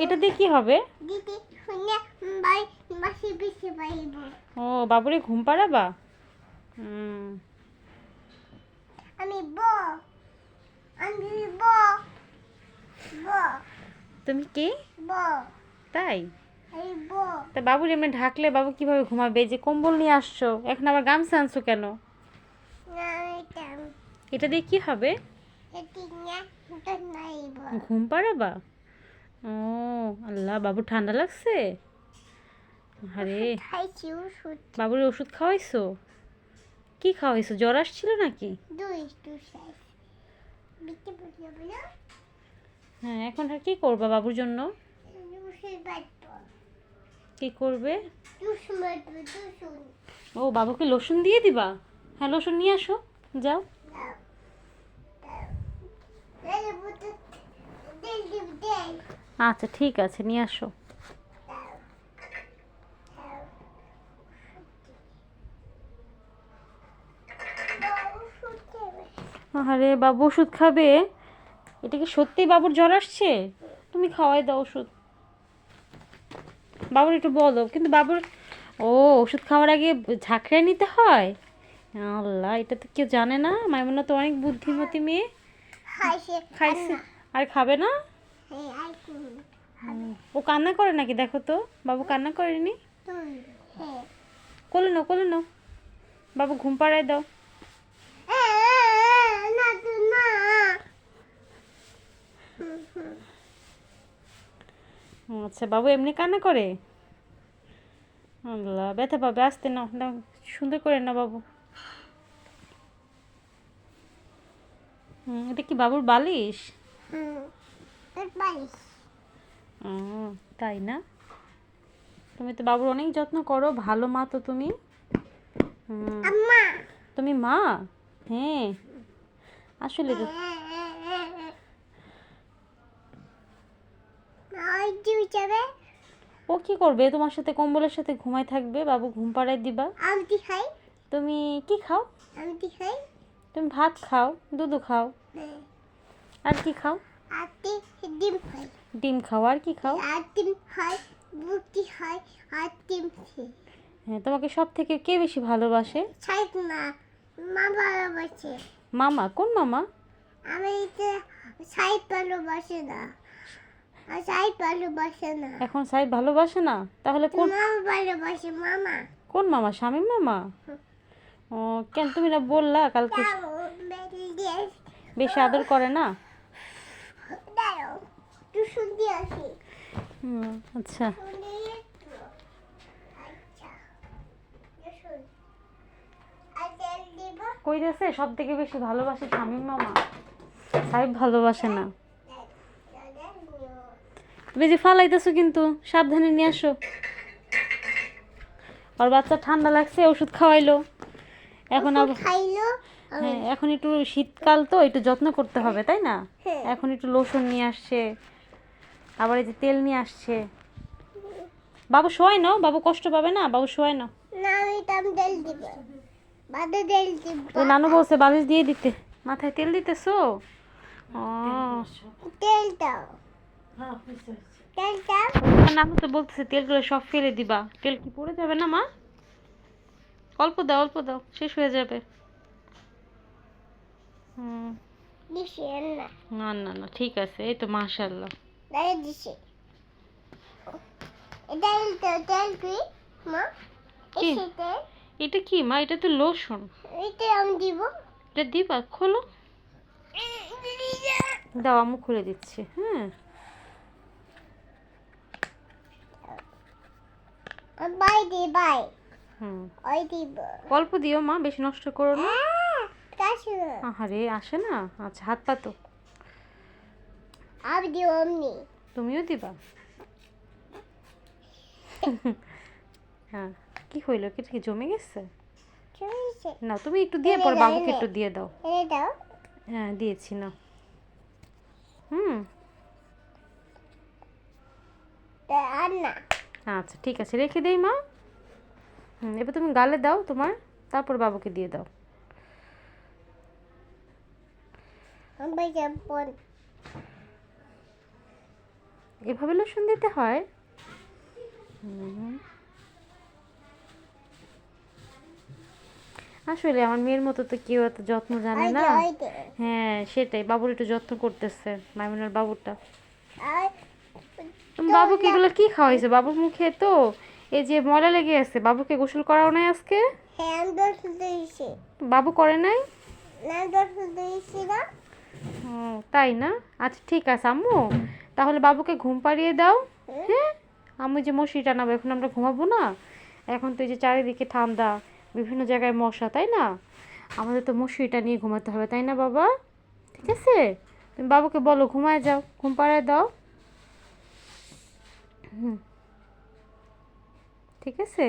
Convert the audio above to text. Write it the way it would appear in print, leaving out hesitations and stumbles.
এটা দিয়ে কি হবে? ও বাবুরে ঘুম পাড়াবা? তুমি কি তাই? তা বাবুর এমনি ঢাকলে বাবু কিভাবে ঘুমাবে? যে কম্বল নিয়ে আসছো, এখন আবার গামছা আনছো কেন? এটা দিয়ে কি হবে? ঘুম পাড়াবা? ও আল্লাহ, বাবু ঠান্ডা লাগছে? আরে বাবুর ওষুধ খাওয়াইছো? কি খাওয়াইছো? জ্বর আসছিল নাকি? হ্যাঁ, এখন আর কি করবা বাবুর জন্য? কি করবে? ও বাবুকে লোশন দিয়ে দিবা? হ্যাঁ, লোশন নিয়ে আসো, যাও। আচ্ছা ঠিক আছে, নিয়ে আসো। আরে বাবু ওষুধ খাবে? এটা কি সত্যি বাবুর জ্বর আসছে? তুমি খাওয়াই দাও ওষুধ। বাবুর একটু বলো, কিন্তু বাবুর ও ওষুধ খাওয়ার আগে ঝাঁকড়ায় নিতে হয়? আল্লাহ, এটা তো কেউ জানে না। মাইমুনা তো অনেক বুদ্ধিমতী মেয়ে। খাইছে আর খাবে না? ও কান্না করে নাকি? দেখো তো, বাবু কান্না করেনি? কোলে নাও, কোলে নাও, বাবু ঘুম পাড়ায় দাও। আচ্ছা, বাবু এমনি কান্না করে? আল্লাহ, ব্যথা পাবে, আসতে নাও, নাও সুন্দর করে নাও বাবু। এটা কি বাবুর বালিশ? ও তাই না? তুমি তো বাবুর অনেক যত্ন করো, ভালো মা তো তুমি। তুমি মা? হ্যাঁ আসলে তো। ও কি করবে? তোমার সাথে কম্বলের সাথে ঘুমাই থাকবে, বাবু ঘুম পাড়ায় দিবা। তুমি কি খাও? তুমি ভাত খাও, দুধু খাও, আর কি খাও? ডিম খাও, আর কি খাও? হ্যাঁ, তোমাকে সব থেকে কে বেশি ভালোবাসে? মামা? কোন মামা? এখন সাইদ ভালোবাসে না? তাহলে কোন কোন মামা? শামীম মামা? ও কেন, তুমি না বললা কালকে বেশি আদর করে না? আচ্ছা, কই গেছে? সব থেকে বেশি ভালোবাসে শামীম মামা, সাহেব ভালোবাসে না। তুমি যে ফালাইতেছো, কিন্তু সাবধানে নিয়ে আসো। আর বাচ্চা ঠান্ডা লাগছে, ওষুধ খাওয়াইলো, এখন আবার হ্যাঁ, এখন একটু শীতকাল তো একটু যত্ন করতে হবে, তাই না? এখন একটু লোশন নিয়ে আসছে, আবার এই যে তেল নিয়ে আসছে। বাবু শোয়াই নাও, বাবু কষ্ট পাবে না, বাবু শোয়াই নাও। তো নানু বলছে বালিশ দিয়ে দিতে, মাথায় তেল দিতেছো? ও নানু তো বলতেছে তেলগুলো সব ফেলে দিবা। তেল কি পড়ে যাবে না মা? অল্প দাও, অল্প দাও, শেষ হয়ে যাবে। না না না, ঠিক আছে, এই তো মাশাআল্লাহ। এটা কি মা? এটা তো লোশন। এটা দিবা? খোলো, দাও, আম্মু খুলে দিচ্ছি। হ্যাঁ, অল্প দিও মা, বেশি নষ্ট করো না। আরে আসে না? আচ্ছা, হাত পাতো। তুমিও দিবা? হ্যাঁ, কি হইলো? এটা কি জমে গেছে? না, তুমি একটু দিয়ে পরে বাবুকে একটু দিয়ে দাও। হ্যাঁ, দিয়েছি না। আচ্ছা ঠিক আছে, রেখে দেই মা। এবার তুমি গালে দাও তোমার, তারপর বাবুকে দিয়ে দাও। এভাবে লোশন দিতে হয়? আসলে আমার মেয়ের মতো তো কেউ এত যত্ন জানে না। হ্যাঁ সেটাই, বাবুর একটু যত্ন করতেছে মাইমুনার বাবুটা। তুমি বাবুকে এগুলো কি খাওয়াইছো? বাবুর মুখে তো এই যে ময়লা লেগে আছে। বাবুকে গোসল করাও নাই আজকে? বাবু করে নাই? ও তাই না? আচ্ছা ঠিক আছে আম্মু, তাহলে বাবুকে ঘুম পাড়িয়ে দাও। হ্যাঁ, আম্মু যে মশারি টানাবো, এখন আমরা ঘুমাবো না। এখন তো এই যে চারিদিকে ঠান্ডা, বিভিন্ন জায়গায় মশা, তাই না? আমাদের তো মশারিটা নিয়ে ঘুমাতে হবে, তাই না বাবা? ঠিক আছে, তুমি বাবুকে বলো ঘুমায় যাও, ঘুম পাড়ায় দাও। হুম, ঠিক আছে।